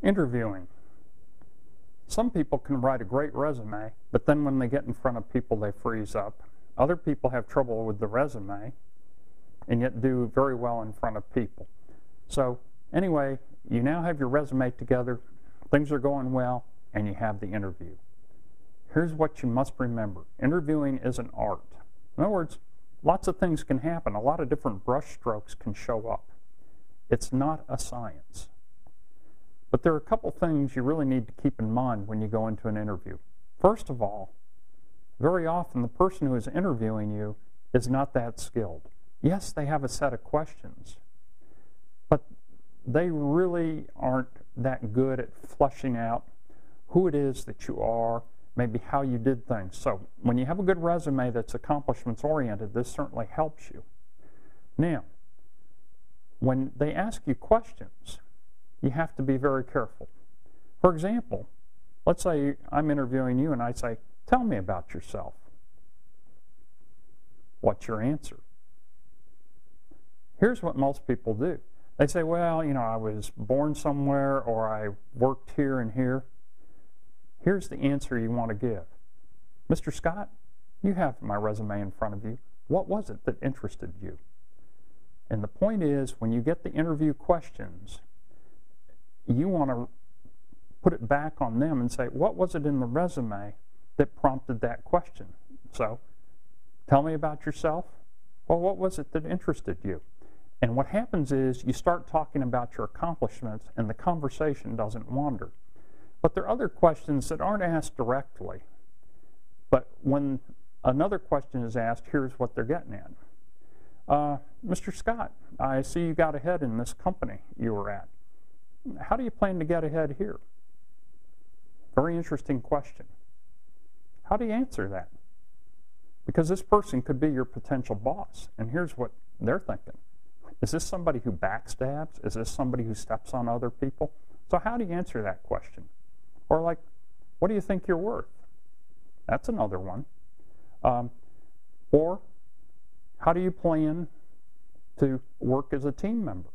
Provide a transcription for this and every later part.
Interviewing. Some people can write a great resume, but then when they get in front of people, they freeze up. Other people have trouble with the resume and yet do very well in front of people. So anyway, you now have your resume together, things are going well, and you have the interview. Here's what you must remember. Interviewing is an art. In other words, lots of things can happen. A lot of different brush strokes can show up. It's not a science. But there are a couple things you really need to keep in mind when you go into an interview. First of all, very often the person who is interviewing you is not that skilled. Yes, they have a set of questions, but they really aren't that good at fleshing out who it is that you are, maybe how you did things. So when you have a good resume that's accomplishments oriented, this certainly helps you. Now, when they ask you questions, you have to be very careful. For example, let's say I'm interviewing you and I say, tell me about yourself. What's your answer? Here's what most people do. They say, well, you know, I was born somewhere or I worked here and here. Here's the answer you want to give. Mr. Scott, you have my resume in front of you. What was it that interested you? And the point is, when you get the interview questions, you want to put it back on them and say, what was it in the resume that prompted that question? So, tell me about yourself. Well, what was it that interested you? And what happens is you start talking about your accomplishments and the conversation doesn't wander. But there are other questions that aren't asked directly. But when another question is asked, here's what they're getting at. Mr. Scott, I see you got ahead in this company you were at. How do you plan to get ahead here? Very interesting question. How do you answer that? Because this person could be your potential boss, and here's what they're thinking. Is this somebody who backstabs? Is this somebody who steps on other people? So how do you answer that question? Or like, what do you think you're worth? That's another one. Or how do you plan to work as a team member?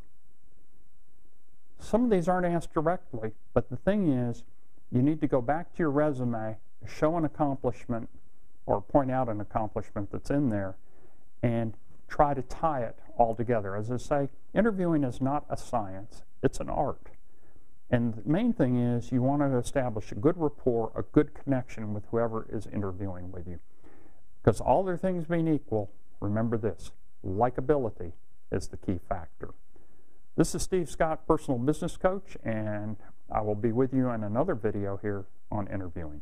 Some of these aren't asked directly, but the thing is, you need to go back to your resume, show an accomplishment, or point out an accomplishment that's in there, and try to tie it all together. As I say, interviewing is not a science, it's an art. And the main thing is you want to establish a good rapport, a good connection with whoever is interviewing with you. Because all their things being equal, remember this, likability is the key factor. This is Steve Scott, Personal Business Coach, and I will be with you in another video here on interviewing.